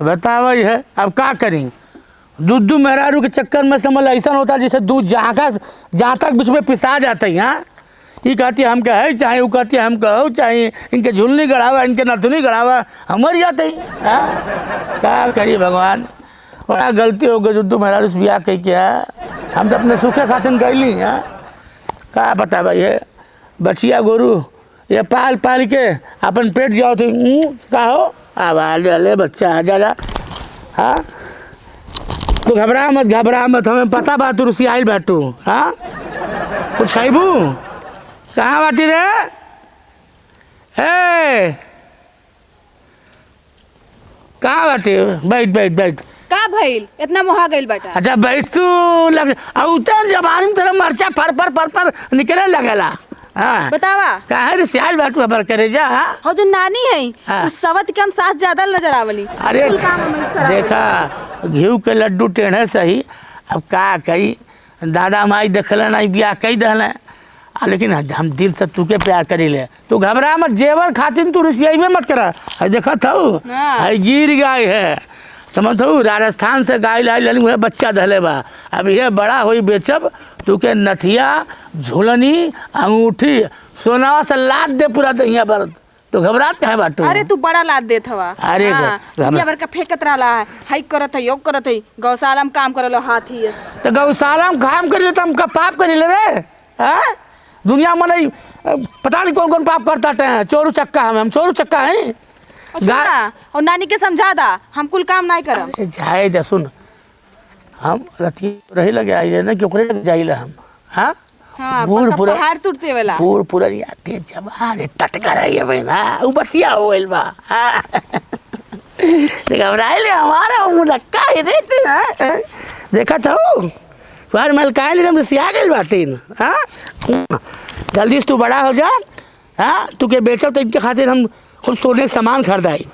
बतावा ही है, अब क्या करें। दूध मेहरारू के चक्कर में समझ ऐसा होता है जैसे दूध जहाँ तक बीच में पिसा जाते हैं। हाँ, ये कहती है हमके है चाहे, वो कहती है हमको हो चाहिए, इनके झुलनी गड़ावा, इनके नथुनी गड़ावा, हमारी जाते ही। हाँ, क्या करिए भगवान, बड़ा गलती हो गई दूध मेहरारू से ब्याह कही क्या। हम तो अपने सूखे खातिर गईली। हाँ, क्या बता भाई है, बचिया गोरू ये पाल पाल के अपन पेट जाओ तो का हो आवाज ले बच्चा आ जा। हाँ, तू घबरा मत, हमें पता बा तू रुसी आइल बाटू। हाँ, कुछ खाइबू, कहाँ बाटी रे? हे, कहाँ बाटी? बैठ बैठ बैठ। का भइल इतना मोहा गइल बाटा? अच्छा बैठ तू। लग उतर जबानी में तेरा मरचा फर निकले लगेला। हाँ, बतावा कहाँ रे सियाल बाटू हमार करे जा। हाँ, हो जो नानी है हाँ। उस सवत के हम साथ ज्यादा नजर आवली। अरे कुल काम हम इसका देखा घी के लड्डू टेढ़े सही, अब का कही दादा माई देखल नहीं ब्याह कही दहल, लेकिन हम दिल से तुके प्यार करी ले। तू घबरा मत, जेवर खातिर तू रिसियाबे मत करा। है देखा था हाँ। गिर गाय है समझू, राजस्थान से गाय लाई लनी हुए बच्चा दहले बा। अब ये बड़ा होई बेचब तुके नथिया झुलनी अंगूठी सोनावा से लाद दे पूरा दहिया भर। तो घबरात है बाटू? अरे तू बड़ा लाद देत हवा। अरे दुनिया भर का फेंकत रहा है, हाई करत है, योग करत है, गौशाला में काम करलो हाथी है। तो गौशाला में काम करी तो हमका पाप करी ले रे। हाँ, दुनिया में नहीं पता नहीं कौन कौन पाप करता है। चोरू चक्का हम चोरू चक्का हैं। और नानी के समझा दा हम कुल काम नहीं करब। जाए दे सुन, हम रथी रही लगे आई ना क्यों करे जाइले हम। हाँ, हाँ, बूढ़ पूरा पहाड़ टूटते वाला बूढ़ पूरा आते जवान टटका रही है बहना, वो बसिया हो गइल बा। हाँ, घबराइले हमारा मुनक्का ही रहते हैं। देखा था तुम्हारे मलकाए ले हम सिया गइल बाटीन। हाँ, जल्दी से तू बड़ा हो जा। हाँ, तू के बेचब तो इनके खातिर हम खुद सोने के सामान खरीदाई,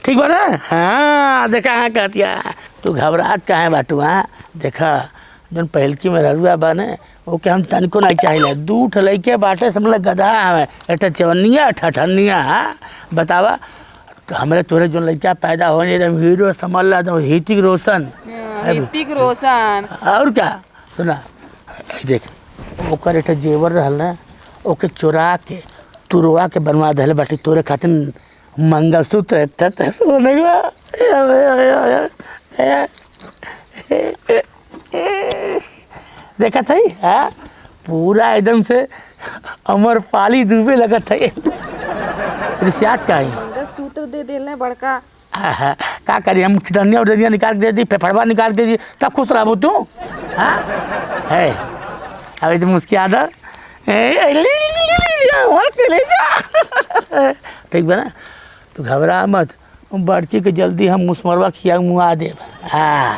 ठीक बा ना? हाँ, देखा हाँ कहतिया तू घबराहट कहाँ बाटू। हाँ, देखा जन पहलकी में ररुआ बने वो के हम तनिको नहीं चाहिए। दू ठलैके बाटे समझ गधा हमें एटा चवनिया ठठनिया। हाँ, बतावा तो हमारे तोरे जो लड़का पैदा हो एकदम हीरो समझ ला, तो हीतिक रोशन। ऋतिक रोशन और क्या सुना, देख ओकर एटा जेवर रहल ना, ओके चुरा के तुरवा के बनवा दहले बाटी तोरे खातिर मंगलसूत्र सोने देखा था। हाँ, पूरा एकदम से अमर पाली डूबे लगा था। रिसियात का ही सूत्र दे देने बड़का। हाँ, क्या करिए हम खिटनिया उडनिया निकाल दे दी, फेफड़वा निकाल दे दी, तब खुश रहो तू। हाँ है, अब एकदम मुस्की आदर ठीक बा ना, तू घबरा मत, बड़की के जल्दी हम मुसमरवा खिया मुआ देव। हाँ,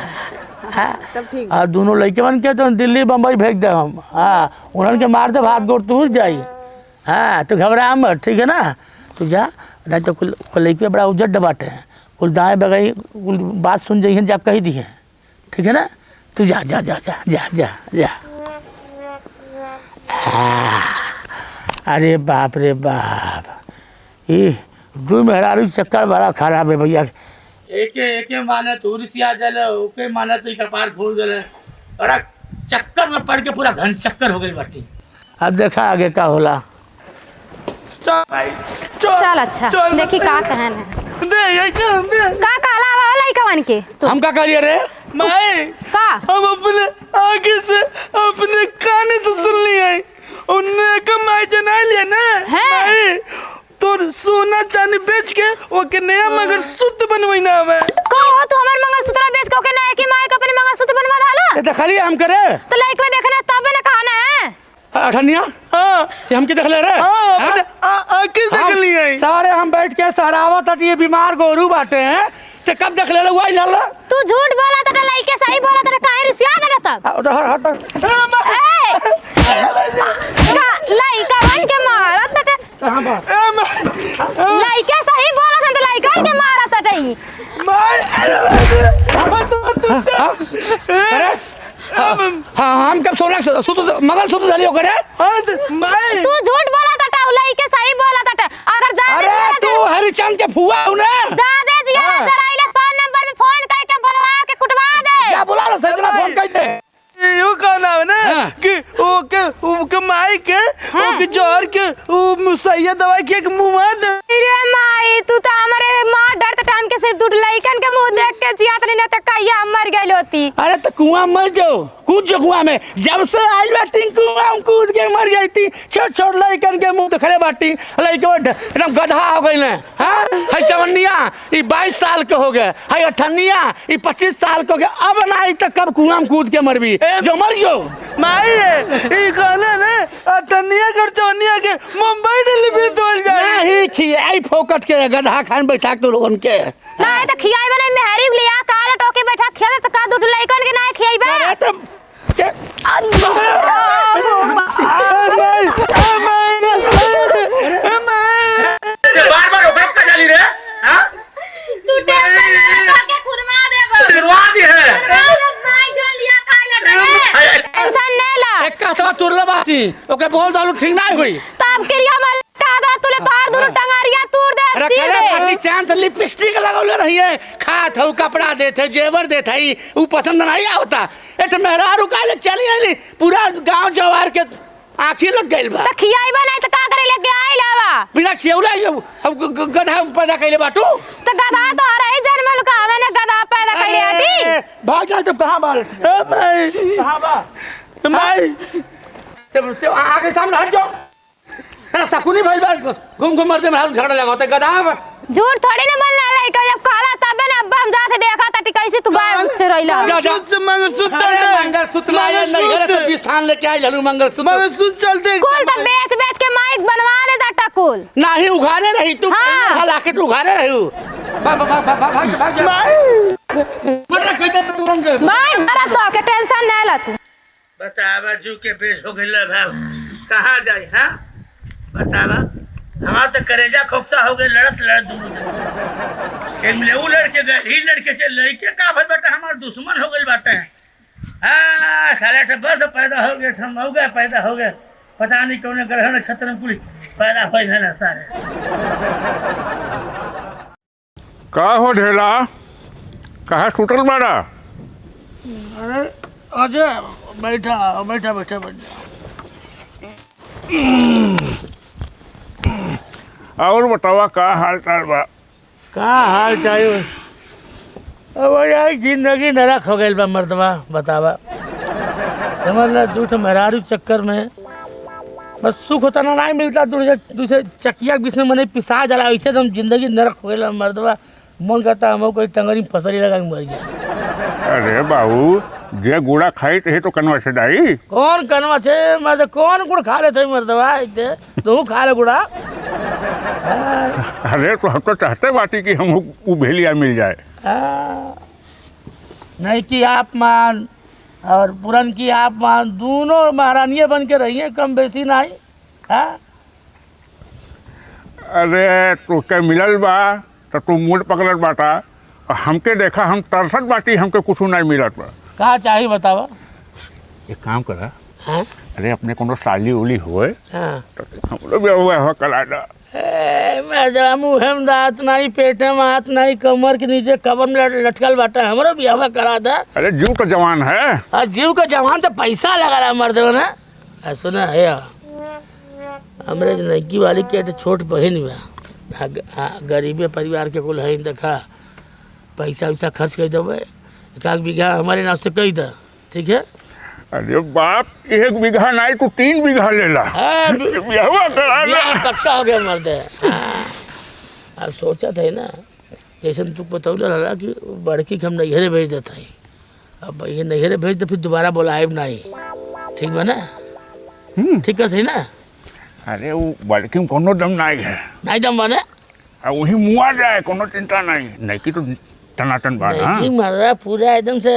तब ठीक। और दोनों लड़के बन के तो दिल्ली बम्बई भेज दे हम। हाँ, उन्होंने के मार दे हाथ गोड़ तू जाई। हाँ, तो घबरा मत, ठीक है ना? तू जा, नहीं तो कुल लड़के बड़ा उजट बाटे हैं, कुल दाएँ बगई कुल बात सुन जाइए जब कही दी है, ठीक है ना? तू जा जा जा जा जा जा जा। अरे बाप रे बाप, ये दू मेहरारू चक्कर बड़ा खराब है भैया। एके माने तो उर्सिया जले, ओके माने तो कपार फोड़ देले, बड़ा चक्कर में पड़ के पूरा घन चक्कर हो गई बाटी। अब देखा आगे का होला। चल अच्छा देखी का कहन है का कहला वाला ही कवन के हम का कहलिए रे माई का हम अपने आगे से अपने काने से सुन लिए उन्हें कमाई जना लिया ना माई, तो सोना चांदी बेच के ओके नया मंगलसूत्र बनवाई ना हमें। को हो तू हमर मंगलसूत्र बेच के ओके नया की माई के अपने मंगलसूत्र बनवा डाला। तो खाली हम करे तो लइकवा देखना तब ना कहना है अठनिया। हाँ, हम की देखले रे? हां, किस देख लिए सारे हम बैठ के सहरावा तट ये बीमार गोरू बाटे हैं से कब देख ले वही लाल। तू झूठ बोला त लइके सही बोला त काहे रिसिया देला तब। हट लइका बन के मारत त लइके सही बोला त लइका के मारत त ई अरे हाँ, हम कब सोना मंगलसूत्र डालियो करे? तू झूठ बोला था लइके सही बोला था। अगर जा अरे तू हरिचंद के फुआ हूं ना, जा दे जिया जराइले बढ़िया दवाई के मुंह मत। अरे माई तू तो हमारे माँ डरते टाइम के सिर टूट लइकन के मुंह देख के जियात नहीं त कहिया मर गइल होती। अरे तो कुआं मत जाओ, कूद जो कुआं में। जब से आइल बाटी कुआं में कूद के मर गई थी। छोट छोट लइकन के मुंह देखले बाटी, लइकन एकदम गधा हो गइल है। हां है चवनिया ई 22 साल के हो गए, है अठनिया ई 25 साल के हो गए। अब ना आई तो कब कुआं में कूद के मरबी जो मर जो। माई रे ई कहले ने अटनिया कर चवनिया के मुंबई दिल्ली भी तोल जाए। नहीं खियाई फोकट के गधा खान बैठा के लोगन के। ना त खियाई बना मेहरी लिया काला टोके बैठा खेले त का दुठ लइकन के ना खियाई बा। अरे तो बार-बार ऑफिस का डाली रे। हां तू टेंशन के खुरमा देबो दिलवा दी है। माई जान लिया काला टोके टेंशन नहीं ला। एक का तुरला बाती ओके बोल दालू ठीक ना हुई। तब क्रिया मर का तुले कार दूर टंगारिया तूर दे अरे करे पार्टी चांस लिपस्टिक लगावले रही है, खात हूं कपड़ा देथे जेवर देथे ई ऊ पसंद नहीं होता। एट मेहरा रुकाले चली आली पूरा गांव जवार के आंखी लग गइल बा। त खियाई बा नहीं त का करे लेके आइल हवा बिना खियौला अब गधा पैदा कइले बाटू। त गधा तो हरे जन्मल का हवे ने गधा पैदा कइले हटी। भाग जा तो कहां बाल माई कहां बा माई ते आगे सामने हट जाओ। अरे सकुनी भइल बा घूम घूम मरते में झगड़ा लगाते गधा। झूठ थोड़ी ना बोलना लइका जब काला तबे ना अब्बा हम जाते देखा त कैसे तू गाय से रहिला। मंगलसूत्र लाया नहीं घर से 20 थान लेके आई ललू मंगलसूत्र चलते कुल त बेच बेच के माइक बनवा ले दा टकुल नहीं उघारे रही तू। हाँ। लाके तू उघारे रही भाग मरना कहते तुरंत माई बड़ा तो के टेंशन नहीं ला तू। बतावा जू के पेश हो गइल भाव कहां जाई। हां बतावा हमार तो करेजा खोखसा हो गए लड़त दोनों जन से। एक ऊ लड़के गए ही लड़के से लइके का भल बेटा हमार दुश्मन हो गइल बाटे। हां साले तो बर्द पैदा हो गए हम हो गए पैदा हो गए पता नहीं कौन ग्रह नक्षत्र में कुल पैदा होइल है ना सारे। का हो ढेला कहा सुतल बाड़ा। अरे अजय बैठा बैठा बैठा बैठा। और बतावा का हाल चाल बा। का हाल चाहिए अब यार जिंदगी नरक हो गई बा मर्दबा। बतावा समझ ला झूठ मेहरारू चक्कर में बस सुख होता ना नहीं मिलता। दूसरे चकिया के बीच में मैंने पिसा जला ऐसे तो जिंदगी नरक हो गई मर्दबा। मन करता हम कोई टंगरी फसरी लगा के मर जाए। अरे बाबू जे गुड़ा खाई थे तो कनवा से डाई। कौन कनवा थे मर्द कौन गुड़ खा लेते मर्दबा इतने तू खा ले गुड़ा। अरे तो हम तो चाहते बाटी कि हम वो भेलिया मिल जाए। नहीं कि आप मान और पुरन की आप मान दोनों महारानियाँ बन के रही हैं कम बेसी नहीं। अरे तो क्या मिलल बा तो तू मूड पकड़ल बाटा हमके देखा हम तरसत बाटी हमके कुछ नहीं मिलत बा। का चाहिए बतावा। एक काम करा हाँ? अरे अपने कोनो साली उली होए हाँ। तो हम लोग भी हुआ कला दा। मैं मुँह में दांत नहीं पेटे में हाथ नहीं कमर के नीचे कबर में लटकल बाटा हमारा भी हवा करा था। अरे जीव तो जवान है। और जीव का जवान तो पैसा लगा रहा मर्द ना। सुना है हमारे लड़की वाली के छोट बहन बा गरीबी परिवार के कुल है देखा पैसा वैसा खर्च कर देवे 1 बीघा हमारे नाम से कही था ठीक है। अरे बाप 1 बीघा नहीं तो 3 बीघा ले ला। कच्चा हो गया मर्द। अब सोचा था ना जैसे तू बतौल रहा कि बड़की के हम नैहरे भेज देते हैं। अब ये नैहरे भेज दे फिर दोबारा बोलाएब नहीं ठीक बा ना। ठीक है ना। अरे वो बड़की में कोनो दम नहीं है। नहीं दम बने वही मुआ जाए कोनो चिंता नहीं कि तो टनाटन बात। नहीं मर रहा पूरा एकदम से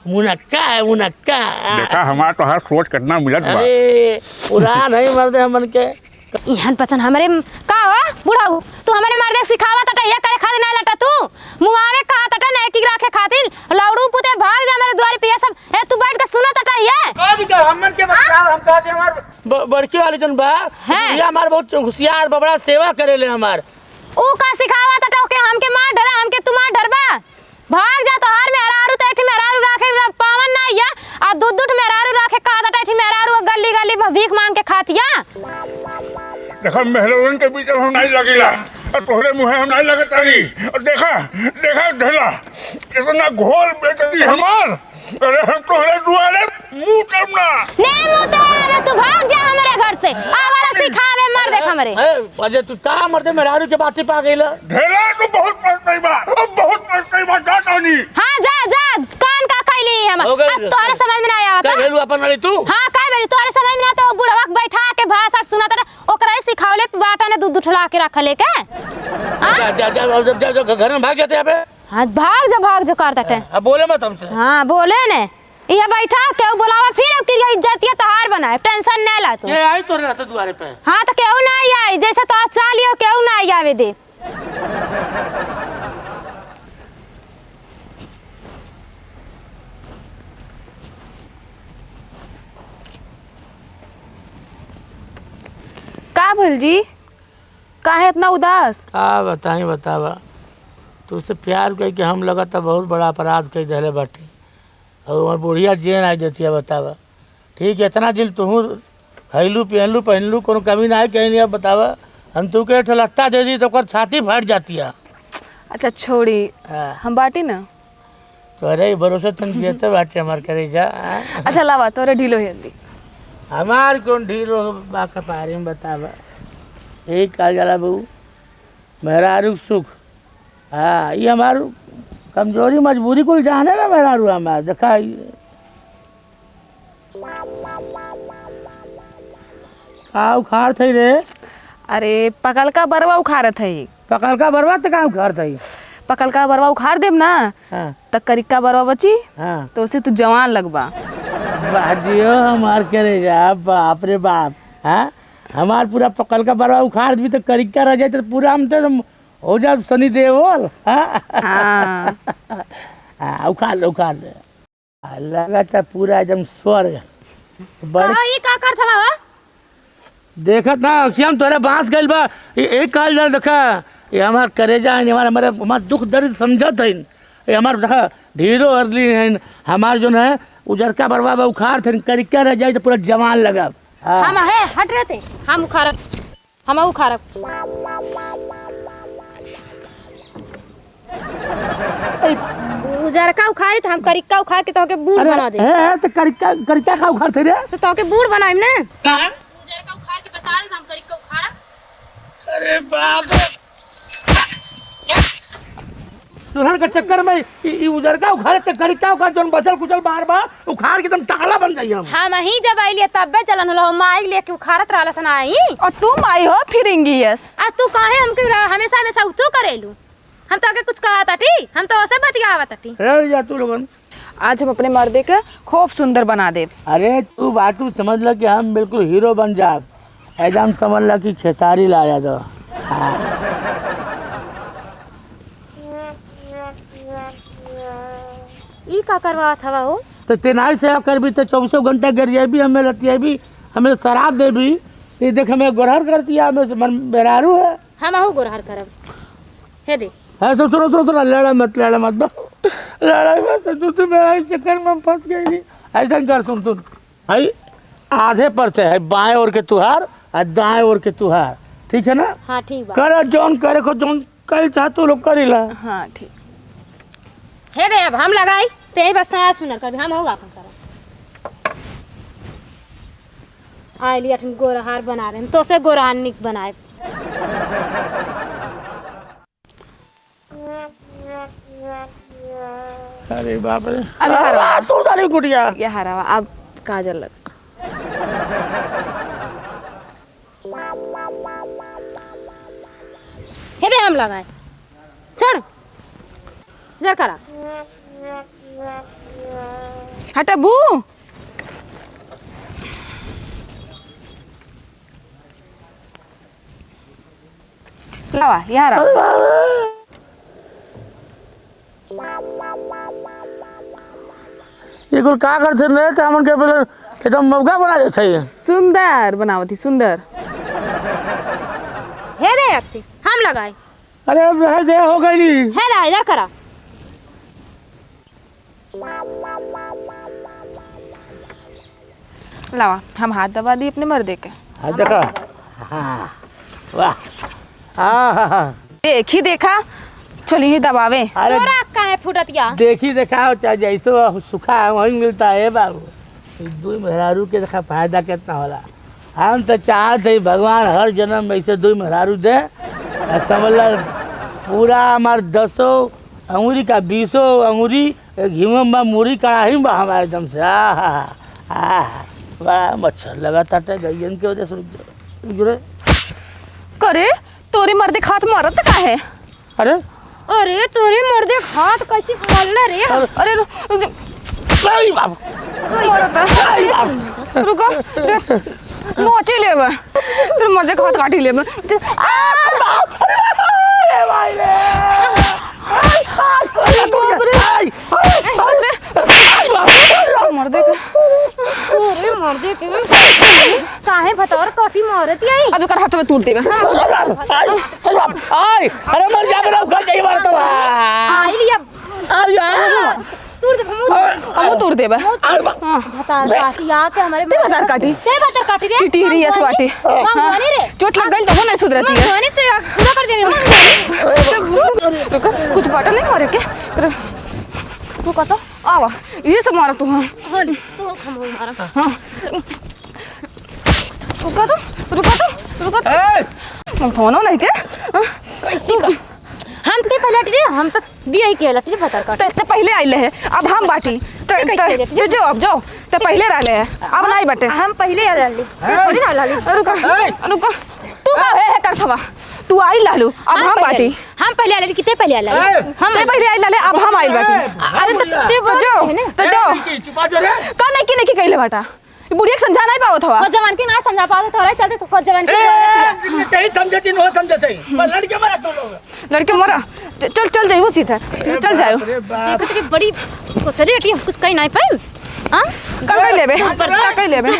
मुनक्का है मुनक्का। देखा हमारा तो हर सोच कितना मिलत बा। अरे पूरा नहीं मर दे हमन के इहन पचन हमारे का हो बुढ़ाऊ तू हमारे मर्दे सिखावा तटा ये करे खातिर नहीं लटा तू मुआवे कहा तटा नहीं की रखे खातिर लौड़ू पुते भाग जा मेरे द्वार पे सब ए तू बैठ के सुनो तटा ये का भी कर हमन के बच्चा हम कहते हमार बड़की वाली जन बा ये हमार बहुत होशियार बबड़ा सेवा करेले हमार ऊ का सिखावा तटा के हमके मार डरा हमके तू मार डरबा भाग जा तो हार में हरारू तैठी में हरारू राखे पावन ना या आ दूध में हरारू राखे का तैठी में हरारू गली गली भीख मांग के खातिया देखा मेहरवन के बीच हम नहीं लगिला और तोहरे मुँह हम नहीं लगे तारी और देखा देखा ढेला इतना घोल बेचती हमार। अरे हम तोहरे दुआरे मुंह करना नहीं मुंह तो आवे तू भाग जा हमारे घर से आवारा सिखावे मर देख हमरे। अजय तू का मरते मेहरारू के बातें पा गईला। ढेला तो बहुत पछताई बा बहुत पछताई बा जाता नहीं। हां जा जा कान का खैली हम अब तोरे समझ में नहीं आवता। का भेलू अपन वाली तू। हां काय बेली तोरे समझ में ना तो बुढ़वा के बैठा के भाषा सुनाता ओकरा ही सिखावले बाटा ने दूध उठला के रखले के। जा घर में भाग जाते यहाँ पे। हां भाग जा करता टे। अब बोले मत हमसे। हां बोले ने ये बैठा के बुलावा फिर अब की इज्जतिया तहार बनाए टेंशन नहीं ला तू। ये आई तो रहता द्वारे पे। हां तो केहू ना आई जैसे तो चालियो केहू ना आई आवे दे। का भइल जी काहे इतना उदास? बतावा तुझसे प्यार कह के हम लगा था बहुत बड़ा अपराध कह दिले बाटी और हमार बुढ़िया जेल आ जाती है। बतावा ठीक है इतना दिन तू खैलू पहनलू कोनो कमी ना है कहीं नहीं। अब बतावा हम तू के लत्ता दे दी तो कर छाती फट जाती है। अच्छा छोड़ी हम बाटी ना तो अरे भरोसा तुम जेते बाटे हमार करे जा। अच्छा लावा तोरे ढीलो हेल्दी हमार कौन ढीलो बाका पारे में बतावा एक कहा जाला बहू मेहरारू सुख। हाँ ये हमार कमजोरी मजबूरी को जाने ना मेहरारू हमार देखा का उखाड़ थई रे। अरे पकल का बरवा उखाड़त है। पकल का बर्बाद तो का उखाड़ थई। पकल का बरवा उखाड़ देब ना हाँ त करिका बरवा बची हाँ तो उसे तू जवान लगबा। बाजियो हमार करे जा बाप रे बाप। हाँ हमार पूरा पकल का बरवा उखाड़ दी तो करिका रह जाए तो पूरा हम तो हो जा सनी देओल। हाँ उखाड़ ले लगा था पूरा एकदम स्वर्ग। कहो ये का करत हवा देखत ना अक्षयम तोरे बांस गइल बा एक काल जन देखा ये हमार करेजा है हमार दुख दर्द समझत है। ये हमार देखा ढीरो अरली है हमार जो है उजरका बरवा उखाड़ थे करिका रह जाए तो पूरा जवान लगा। हम है हट रहे थे हम उखाड़ब उजरका उखाड़ी तो हम करिका उखाड़ के तोके बूढ़ बना दे। तो करिका का उखाड़ थे रे तो तोके बूढ़ बनाइम ना उजरका उखाड़ के बचा ले हम करिका उखाड़ा। अरे बाप दुल्हन के चक्कर में ई उजरका उखाड़े तो करिका उखाड़ जोन बचल कुचल बार उखाड़ के एकदम टाला बन जाइए। हम ही जब आइलिए तबे चलन हलो माई लेके उखाड़त रहला सन आई और तुम आई हो फिर इंगियस आ तू काहे हमके हमेशा तू करेलू हम तो आगे कुछ कहा ताटी हम तो ऐसे बतियावा ताटी। अरे जा तू लोगन आज हम अपने मर्दे के खूब सुंदर बना दे। अरे तू बाटू समझ ल कि हम बिल्कुल हीरो बन जाब एकदम समझ ल कि खेसारी लाया दो। ई का करवा था हो तो तेनाई सेवा करबी तो 24 घंटा गरिएबी हमें लतिएबी हमें शराब देबी ये देख हमें गोरहर करती है हमें बेरारू है हम आहू गोरहर करब हे दे। है तो सुनो लड़ा मत लड़ा मत तू मेरा चक्कर में फंस गई। ऐसा कर तुम भाई आधे पर से है बाएं ओर के तुहार और दाएं ओर के तुहार ठीक है ना। हाँ ठीक बा कर जौन करे को जौन कल चाह तू लोग करी ला। हाँ ठीक हे दे अब हम लगाई ते बस ना सुनर कर हम होगा अपन कर आई लिया गोरहार बना रहे तो से गोरहार निक बनाए। अरे बाप रे अरे हरवा तू डाली गुड़िया ये हरवा अब काजल लग हे दे हम लगाए छोड़ इधर करा हटा बू लावा ये हरवा ये कुल का करते रहे थे हमन के पहले एकदम मौका बना देते हैं। सुंदर बनावती सुंदर हे दे अक्ति हम लगाए। अरे अब रह दे हो गई है ना इधर करा लावा हम हाथ दबा दी अपने मर्दे के। हाँ देखा हाँ वाह हाँ देख ही देखा चलिए दबावे। अरे तोरा काहे फुटतिया देखी देखा चाहे जैसो सुखा है वही मिलता है बाबू। दू मेहरारू के देखा फायदा कितना होला। हम तो चाहते ही भगवान हर जन्म में ऐसे दू मेहरारू दे समझ ला पूरा हमार 10 अंगूरी का 20 अंगूरी घीम में मूरी कड़ाही बा हमारे एकदम से बड़ा मच्छर लगा था गैयन के वजह से जुड़े। करे तोरे मर्दे खात मारत का है? अरे अरे तोरे मर्दे हाथ कैसे खोलना रे अरे अरे बाबू मारत रुको मोचे लेबे तेरे मर्दे खात काटी लेबे। मर्दे के तोरे मर्दे के काहे भतौर काटी मारती आई अब कर हाथ में तोड़ देबे। आई अरे मर जा मेरा घर जाई मारता बा आई लिया अरे तोड़ दे हम तोड़ देबे। भतार काटी आके हमारे ते भतार काटी ते भतार काटी रे टीटी री ऐसे बाटे मंगवानी रे चोट लग गई तो वो नहीं सुधरती है। मंगवानी ते पूरा कर देनी रुको कुछ बाटा नहीं मारे के तू कहता आवा ये सब मारा तू। हाँ हां तो हम मारा हाँ रुको हम थोनो नहीं के कैसे हम तो पहले लटी रे हम तो बियाह के लटी रे भतार काटी ते पहले आइले है अब हम बाटी तो जो अब जाओ ते पहले रहले है अब नहीं बटे हम पहले आ रही थोड़ी ना लाली रुको तू का है कर खवा तू आई लालू अब हम बाटी हम पहले आ रही कितने पहले आ रही हम पहले आई लाले अब हम आई बाटी। अरे तो जो चुपा जो रे का नहीं की कहले बाटा बुढ़िया के समझा नहीं पाओ थवा वो जवान के ना समझा पाओ थोड़ा चलते तो जवान के नहीं समझती नहीं समझते पर लड़के मारा तो लोग लड़के मरा चल चल जाइयो सीधा चल जाओ। देखो तो बड़ी सोचरी हटी हम कुछ कहीं नहीं पाई हां का लेबे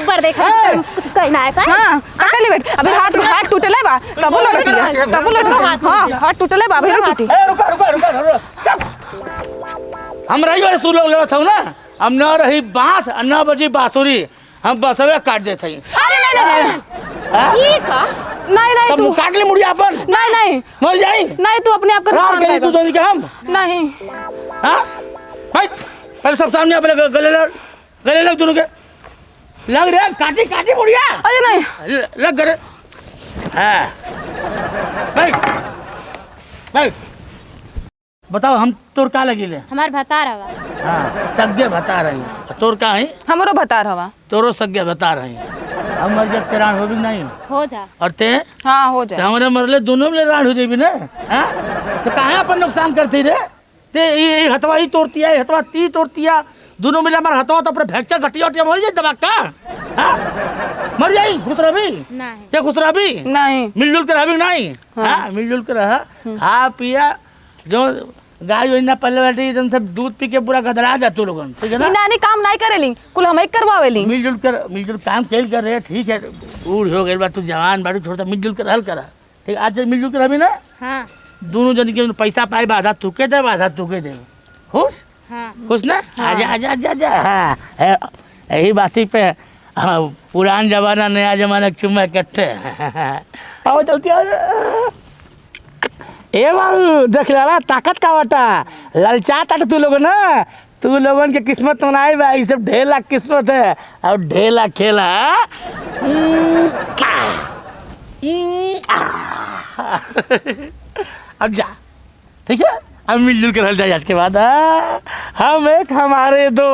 पर देखा कुछ कहीं नहीं पाई हां का लेबे अभी हाथ टूटले बा तब लड़की हां हाथ टूटले बा अभी टूटी। रुका हम रही बार सुन लोग लड़त हूं ना हम न रही बांस न बजी बांसुरी हम बसवे काट देते हैं। अरे नहीं ये का नहीं तब तू काट ले मुड़िया अपन नहीं मर जाई नहीं तू अपने आप का रात नुकसान के तू करेगा। तो हम नहीं हां भाई पहले सब सामने अपने गले लग दोनों के लग रे काटी मुड़िया अरे नहीं लग गए हां भाई भाई बताओ हम तोर का लगिले हमार भतार हवा हाँ सग्गे बता रही तोर का है हमरो बता हवा तोरो सग्गे बता रही हमर जब तेरान हो भी नहीं हो जा और ते हाँ हो जाए हमारे मरले दोनों में रान हो जाएगी ना हाँ तो कहाँ अपन नुकसान करती रे ते ये हथवा ही तोड़ती है हथवा ती तोड़ती है दोनों मिले हमारा हथवा तो अपने फ्रैक्चर घटिया उटिया मर जाए दबा का हाँ मर जाई खुश रह भी नहीं क्या खुश रह भी नहीं मिलजुल कर रह भी नहीं हाँ मिलजुल कर रहा खा पिया जो गाय योजना पहले बैठी एकदम सब दूध पी के पूरा गदरा जाते लोगन ठीक है ना नानी काम नहीं करेली कुल हम ही करवावेली मिलजुल काम खेल कर रहे ठीक है बूढ़ हो गई बात तू जवान बाड़ी छोड़ता मिलजुल कर हल करा ठीक आज मिलजुल कर अभी ना हां दोनों जन के पैसा पाए आधा तू के दे आधा तू के दे खुश हां खुश ना आजा आजा आजा आजा हाँ यही बात ही पे हाँ पुरान जमाना नया जमाना चुम्मा इकट्ठे आओ चलती आओ ए बाबू देख ला ताकत का बाटा ललचा तट तू लोग ना तू लोगन के किस्मत में नहीं बा सब ढेर लाख किस्मत है और ढेर लाख खेला अब जा ठीक है अब मिलजुल कर हल जाए आज के बाद हम एक हमारे दो